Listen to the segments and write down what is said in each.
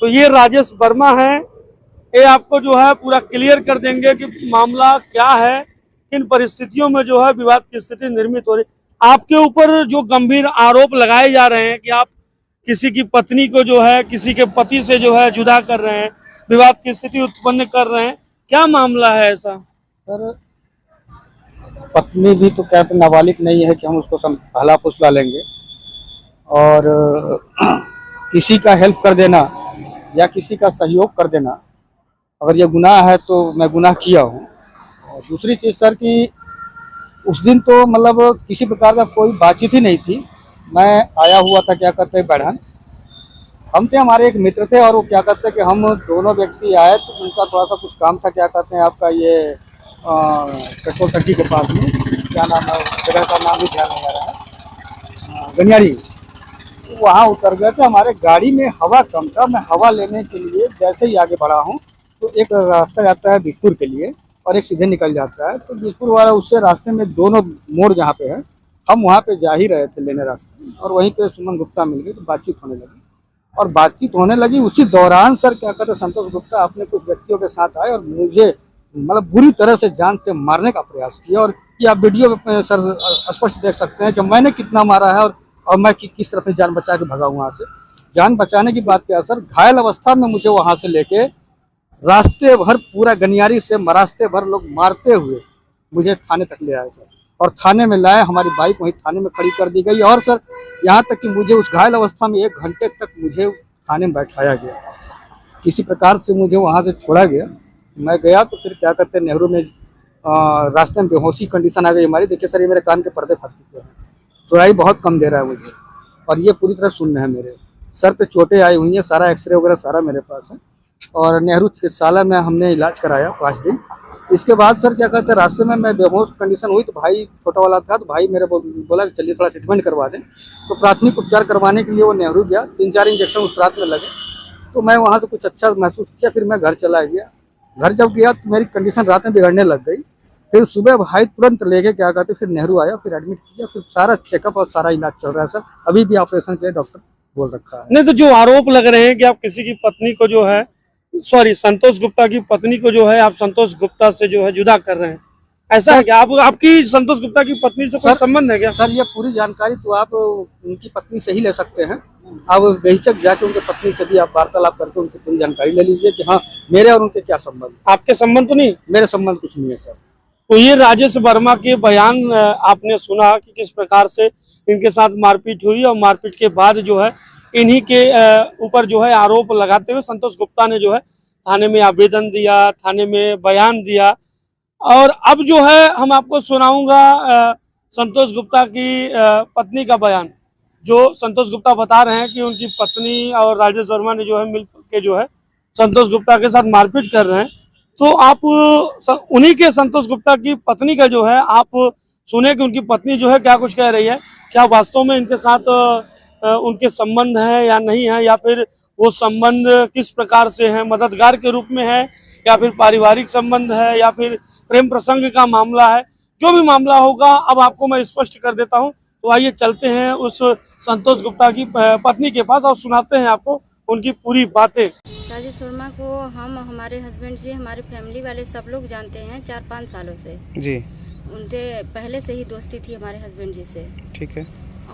तो ये राजेश वर्मा है, ये आपको जो है पूरा क्लियर कर देंगे कि मामला क्या है, किन परिस्थितियों में जो है विवाद की स्थिति निर्मित हो रही। आपके ऊपर जो गंभीर आरोप लगाए जा रहे हैं कि आप किसी की पत्नी को जो है किसी के पति से जो है जुदा कर रहे हैं, विवाद की स्थिति उत्पन्न कर रहे हैं, क्या मामला है ऐसा? सर, पत्नी भी तो क्या नाबालिग नहीं है कि हम उसको पहला फुसला लेंगे। और किसी का हेल्प कर देना या किसी का सहयोग कर देना, अगर ये गुनाह है तो मैं गुनाह किया हूँ। और दूसरी चीज़ सर कि उस दिन तो मतलब किसी प्रकार का कोई बातचीत ही नहीं थी। मैं आया हुआ था क्या कहते हैं बढ़न, हम थे, हमारे एक मित्र थे और वो क्या कहते हैं कि हम दोनों व्यक्ति आए तो उनका थोड़ा सा कुछ काम था, क्या कहते हैं आपका ये पेट्रोल टंकी के पास में, क्या नाम है जगह का नाम भी ध्यान नहीं आ रहा है, गनियारी। वहाँ उतर गए थे, हमारे गाड़ी में हवा कम था। मैं हवा लेने के लिए जैसे ही आगे बढ़ा हूँ तो एक रास्ता जाता है बिजपुर के लिए और एक सीधे निकल जाता है। तो बिजपुर वाला उससे रास्ते में दोनों मोड़ जहाँ पे है, हम वहाँ पे जा ही रहे थे लेने रास्ते, और वहीं पे सुमन गुप्ता मिल गई तो बातचीत होने लगी। और बातचीत होने लगी उसी दौरान सर क्या कहते हैं संतोष गुप्ता अपने कुछ व्यक्तियों के साथ आए और मुझे मतलब बुरी तरह से जान से मारने का प्रयास किया। और ये आप वीडियो में सर स्पष्ट देख सकते हैं कि मैंने कितना मारा है और मैं किस तरह अपनी जान बचा के भगा वहाँ से। जान बचाने की बात क्या सर, घायल अवस्था में मुझे वहाँ से लेके रास्ते भर पूरा गनियारी से रास्ते भर लोग मारते हुए मुझे थाने तक ले आए सर। और थाने में लाए, हमारी बाइक वहीं थाने में खड़ी कर दी गई। और सर यहाँ तक कि मुझे उस घायल अवस्था में 1 घंटे तक मुझे थाने में बैठाया गया, किसी प्रकार से मुझे वहाँ से छोड़ा गया। मैं गया तो फिर क्या कहते हैं नेहरू में रास्ते में बेहोशी कंडीशन आ गई हमारी। देखिए सर, ये मेरे कान के पर्दे फट चुके हैं, सुनाई बहुत कम दे रहा है मुझे, और ये पूरी तरह सुन्न है। मेरे सर पे चोटें आई हुई हैं, सारा एक्सरे वगैरह सारा मेरे पास है। और नेहरू चिकित्सालय में हमने इलाज कराया 5 दिन। इसके बाद सर क्या कहते हैं रास्ते में मैं बेहोश कंडीशन हुई तो भाई छोटा वाला था, तो भाई मेरे बोला कि चलिए थोड़ा ट्रीटमेंट करवा दें। तो प्राथमिक उपचार करवाने के लिए वो नेहरू गया, 3-4 इंजेक्शन उस रात में लगे। तो मैं वहाँ से कुछ अच्छा महसूस किया, फिर मैं घर चला गया। घर जब गया तो मेरी कंडीशन रात में बिगड़ने लग गई। फिर सुबह भाई तुरंत लेके क्या कहते फिर नेहरू आया, फिर एडमिट किया, फिर सारा चेकअप और सारा इलाज चल रहा है सर। अभी भी ऑपरेशन के लिए डॉक्टर बोल रखा है। नहीं तो जो आरोप लग रहे हैं कि आप किसी की पत्नी को जो है संतोष गुप्ता की पत्नी को जो है आप संतोष गुप्ता से जो है जुदा कर रहे हैं, ऐसा है क्या? आपकी संतोष गुप्ता की पत्नी से कोई संबंध है क्या? सर ये पूरी जानकारी तो आप उनकी पत्नी से ही ले सकते हैं। आप बेहिचक जाके उनकी पत्नी से भी आप वार्तालाप करके उनकी पूरी जानकारी ले लीजिए कि हाँ मेरे और उनके क्या संबंध। आपके संबंध तो नहीं? मेरे संबंध कुछ नहीं है सर। तो ये राजेश वर्मा के बयान आपने सुना कि किस प्रकार से इनके साथ मारपीट हुई, और मारपीट के बाद जो है इन्हीं के ऊपर जो है आरोप लगाते हुए संतोष गुप्ता ने जो है थाने में आवेदन दिया, थाने में बयान दिया। और अब जो है हम आपको सुनाऊंगा संतोष गुप्ता की पत्नी का बयान, जो संतोष गुप्ता बता रहे हैं कि उनकी पत्नी और राजेश वर्मा ने जो है मिल के जो है संतोष गुप्ता के साथ मारपीट कर रहे हैं। तो आप उन्हीं के संतोष गुप्ता की पत्नी का जो है आप सुने कि उनकी पत्नी जो है क्या कुछ कह रही है, क्या वास्तव में इनके साथ उनके संबंध है या नहीं है, या फिर वो संबंध किस प्रकार से है, मददगार के रूप में है या फिर पारिवारिक संबंध है या फिर प्रेम प्रसंग का मामला है। जो भी मामला होगा अब आपको मैं स्पष्ट कर देता हूं। तो आइए चलते हैं उस संतोष गुप्ता की पत्नी के पास और सुनाते हैं आपको उनकी पूरी बातें। राजेश वर्मा को हम, हमारे हस्बैंड जी, हमारे फैमिली वाले सब लोग जानते हैं 4-5 सालों से जी। उनसे पहले से ही दोस्ती थी हमारे हस्बैंड जी से। ठीक है।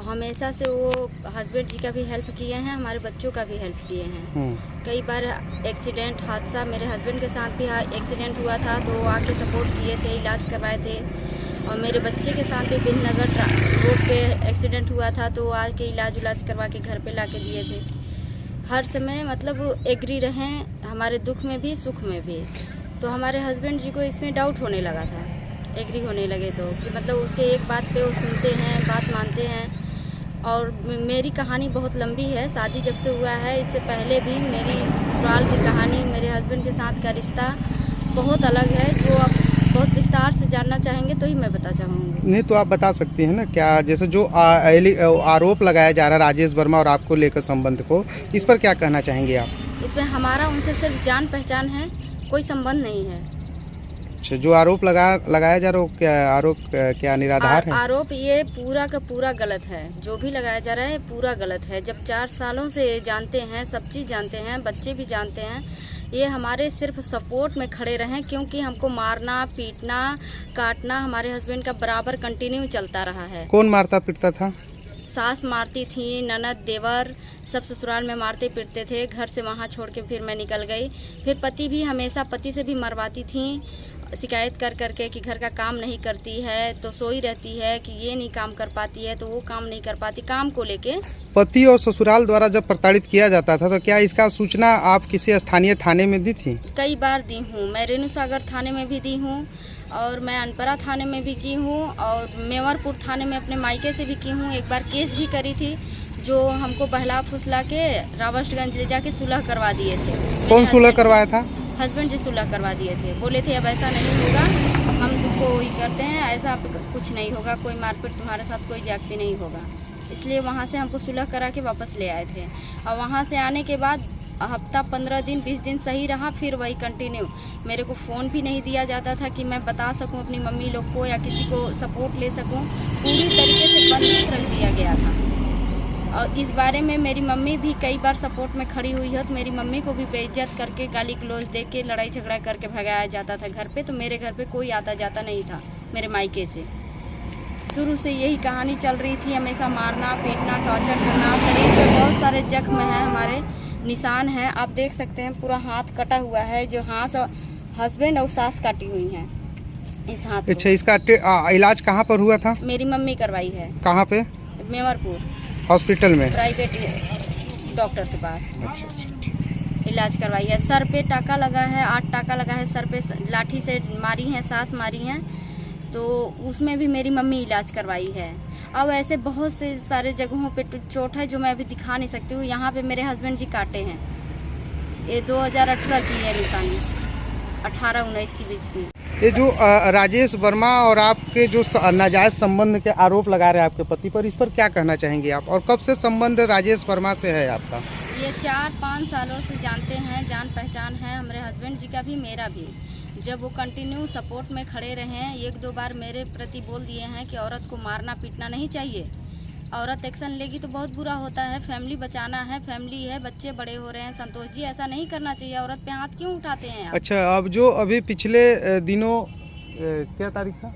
हमेशा से वो हस्बैंड जी का भी हेल्प किए हैं, हमारे बच्चों का भी हेल्प किए हैं। कई बार एक्सीडेंट हादसा मेरे हस्बैंड के साथ भी एक्सीडेंट हुआ था तो वो आके सपोर्ट किए थे, इलाज करवाए थे। और मेरे बच्चे के साथ भी बिननगर रोड पे एक्सीडेंट हुआ था तो वो आके इलाज करवा के घर पे ला के दिए थे। हर समय मतलब एग्री रहें हमारे दुख में भी सुख में भी। तो हमारे हस्बैंड जी को इसमें डाउट होने लगा था, एग्री होने लगे तो कि मतलब उसके एक बात पे वो सुनते हैं, बात मानते हैं। और मेरी कहानी बहुत लंबी है, शादी जब से हुआ है इससे पहले भी मेरी ससुराल की कहानी, मेरे हस्बैंड के साथ का रिश्ता बहुत अलग है। जो आप बहुत विस्तार से जानना चाहेंगे तो ही मैं बता चाहूँगी। नहीं तो आप बता सकती हैं ना, क्या जैसे जो आरोप लगाया जा रहा है राजेश वर्मा और आपको लेकर संबंध को, इस पर क्या कहना चाहेंगे आप? इसमें हमारा उनसे सिर्फ जान पहचान है, कोई संबंध नहीं है। अच्छा, जो आरोप लगाया जा रहा है क्या आरोप क्या निराधार है? आरोप ये पूरा का पूरा गलत है। जो भी लगाया जा रहा है पूरा गलत है। जब 4 सालों से जानते हैं, सब चीज़ जानते हैं, बच्चे भी जानते हैं, ये हमारे सिर्फ सपोर्ट में खड़े रहें, क्योंकि हमको मारना पीटना काटना हमारे हस्बैंड का बराबर कंटिन्यू चलता रहा है। कौन मारता पीटता था? सास मारती थी, ननद देवर सब ससुराल में मारते पीटते थे। घर से वहाँ छोड़ के फिर मैं निकल गई। फिर पति भी हमेशा पति से भी मरवाती थी, शिकायत कर करके कि घर का काम नहीं करती है तो सोई रहती है, कि ये नहीं काम कर पाती है तो वो काम नहीं कर पाती। काम को लेके पति और ससुराल द्वारा जब प्रताड़ित किया जाता था तो क्या इसका सूचना आप किसी स्थानीय थाने में दी थी? कई बार दी हूँ। मैं रेणु सागर थाने में भी दी हूँ और मैं अनपरा थाने में भी की हूँ और मेवरपुर थाने में अपने मायके से भी की हूँ। एक बार केस भी करी थी, जो हमको बहला फुसला के रावटगंज ले जाके सुलह करवा दिए थे। कौन सुलह करवाया था? हस्बैंड जी सुलह करवा दिए थे। बोले थे अब ऐसा नहीं होगा, हम तुमको वही करते हैं, ऐसा कुछ नहीं होगा, कोई मारपीट तुम्हारे साथ कोई जागती नहीं होगा। इसलिए वहाँ से हमको सुलह करा के वापस ले आए थे। और वहाँ से आने के बाद हफ्ता 15 दिन 20 दिन सही रहा, फिर वही कंटिन्यू। मेरे को फ़ोन भी नहीं दिया जाता था कि मैं बता सकूं अपनी मम्मी लोग को या किसी को सपोर्ट ले सकूं। पूरी तरीके से बंदिश रख दिया गया था। और इस बारे में मेरी मम्मी भी कई बार सपोर्ट में खड़ी हुई है, तो मेरी मम्मी को भी बेइज्जत करके गाली गलौज दे के लड़ाई झगड़ा करके भगाया जाता था घर पे। तो मेरे घर पे कोई आता जाता नहीं था मेरे मायके से। शुरू से यही कहानी चल रही थी, हमेशा मारना पीटना टॉर्चर करना। शरीर पे बहुत सारे जख्म हैं, हमारे निशान हैं, आप देख सकते हैं। पूरा हाथ कटा हुआ है, जो हाथ हस्बैंड और सास काटी हुई हैं इस हाथ। अच्छा, इसका इलाज कहाँ पर हुआ था? मेरी मम्मी करवाई है। कहाँ पे? मेवरपुर हॉस्पिटल में, प्राइवेट डॉक्टर के पास। अच्छा, ठीक। इलाज करवाई है। सर पे टाका लगा है, 8 टाका लगा है सर पे, लाठी से मारी हैं, सास मारी हैं, तो उसमें भी मेरी मम्मी इलाज करवाई है। अब ऐसे बहुत से सारे जगहों पे चोट है जो मैं अभी दिखा नहीं सकती हूँ। यहाँ पे मेरे हस्बैंड जी काटे हैं, ये 2018 की है निशानी, 18-19 के बीच की। ये जो राजेश वर्मा और आपके जो नाजायज संबंध के आरोप लगा रहे हैं आपके पति पर, इस पर क्या कहना चाहेंगे आप? और कब से संबंध राजेश वर्मा से है आपका? ये 4-5 सालों से जानते हैं, जान पहचान है हमारे हस्बैंड जी का भी मेरा भी। जब वो कंटिन्यू सपोर्ट में खड़े रहे हैं, 1-2 बार मेरे प्रति बोल दिए हैं कि औरत को मारना पीटना नहीं चाहिए, औरत एक्शन लेगी तो बहुत बुरा होता है, फैमिली बचाना है, फैमिली है, बच्चे बड़े हो रहे हैं, संतोष जी ऐसा नहीं करना चाहिए, औरत पे हाथ क्यों उठाते हैं आप? अच्छा, अब जो अभी पिछले दिनों क्या तारीख था,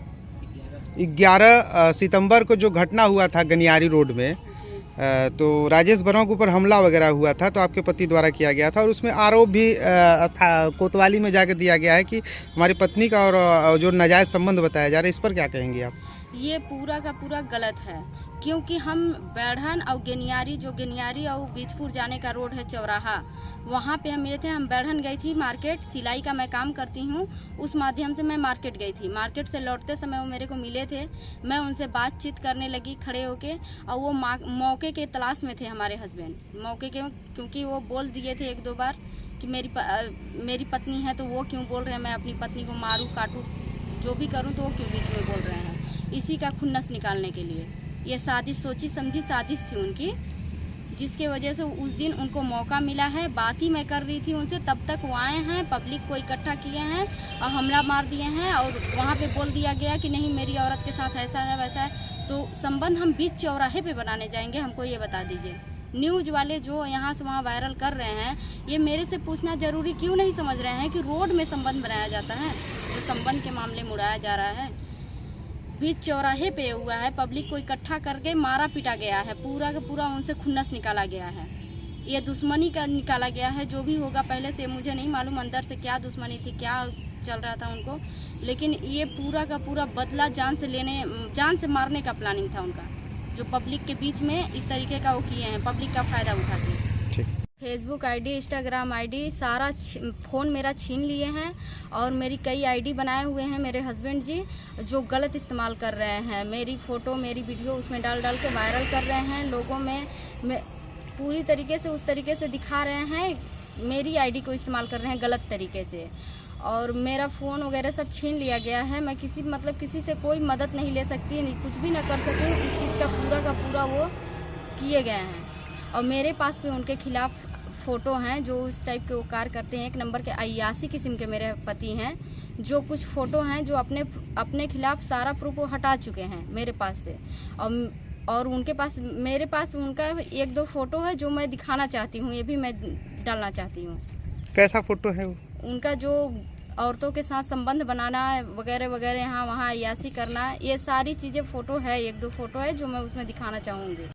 11 सितंबर को जो घटना हुआ था गनियारी रोड में, तो राजेश वर्मा के ऊपर हमला वगैरह हुआ था, तो आपके पति द्वारा किया गया था और उसमें आरोप भी था कोतवाली में जाकर दिया गया है कि हमारी पत्नी का और जो नाजायज संबंध बताया जा रहा है, इस पर क्या कहेंगे आप? ये पूरा का पूरा गलत है, क्योंकि हम बैढ़न और गनियारी और बीजपुर जाने का रोड है चौराहा, वहाँ पे हम मिले थे। हम बैढ़न गई थी मार्केट, सिलाई का मैं काम करती हूँ, उस माध्यम से मैं मार्केट गई थी। मार्केट से लौटते समय वो मेरे को मिले थे, मैं उनसे बातचीत करने लगी खड़े होके, और वो मौके के तलाश में थे हमारे हस्बैंड मौके के, क्योंकि वो बोल दिए थे 1-2 बार कि मेरी पत्नी है, तो वो क्यों बोल रहे हैं मैं अपनी पत्नी को मारूँ काटूँ जो भी करूँ, तो वो क्यों बीच में बोल रहे हैं? इसी का खुन्नस निकालने के लिए ये साजिश, सोची समझी साजिश थी उनकी, जिसके वजह से उस दिन उनको मौका मिला है। बात ही मैं कर रही थी उनसे, तब तक वो आए हैं, पब्लिक को इकट्ठा किए हैं और हमला मार दिए हैं, और वहाँ पे बोल दिया गया कि नहीं मेरी औरत के साथ ऐसा है वैसा है। तो संबंध हम बीच चौराहे पे बनाने जाएंगे, हमको ये बता दीजिए। न्यूज़ वाले जो यहाँ से वहाँ वायरल कर रहे हैं, ये मेरे से पूछना जरूरी क्यों नहीं समझ रहे हैं कि रोड में संबंध बनाया जाता है, जो संबंध के मामले में उड़ाया जा रहा है। बीच चौराहे पे हुआ है, पब्लिक को इकट्ठा करके मारा पीटा गया है, पूरा का पूरा उनसे खुन्नस निकाला गया है, ये दुश्मनी का निकाला गया है। जो भी होगा पहले से मुझे नहीं मालूम अंदर से क्या दुश्मनी थी, क्या चल रहा था उनको, लेकिन ये पूरा का पूरा बदला जान से मारने का प्लानिंग था उनका, जो पब्लिक के बीच में इस तरीके का वो किए हैं, पब्लिक का फ़ायदा उठा के। फेसबुक आईडी, इंस्टाग्राम आईडी, सारा फ़ोन मेरा छीन लिए हैं, और मेरी कई आईडी बनाए हुए हैं मेरे हस्बैंड जी, जो गलत इस्तेमाल कर रहे हैं। मेरी फ़ोटो मेरी वीडियो उसमें डाल के वायरल कर रहे हैं, लोगों में पूरी तरीके से उस तरीके से दिखा रहे हैं, मेरी आईडी को इस्तेमाल कर रहे हैं गलत तरीके से, और मेरा फ़ोन वगैरह सब छीन लिया गया है। मैं किसी से कोई मदद नहीं ले सकती, कुछ भी ना कर सकूँ, इस चीज़ का पूरा वो किए गए हैं। और मेरे पास भी उनके खिलाफ फ़ोटो हैं जो उस टाइप के वो कार्य करते हैं। एक नंबर के अय्यासी किस्म के मेरे पति हैं, जो कुछ फ़ोटो हैं जो अपने खिलाफ सारा प्रूफ वो हटा चुके हैं मेरे पास से। और उनके पास, मेरे पास उनका 1-2 फ़ोटो है जो मैं दिखाना चाहती हूँ, ये भी मैं डालना चाहती हूँ। कैसा फ़ोटो है वो? उनका जो औरतों के साथ संबंध बनाना वगैरह वगैरह, यहाँ वहाँ अय्यासी करना, ये सारी चीज़ें फ़ोटो है, 1-2 फ़ोटो है जो मैं उसमें दिखाना चाहूँगी।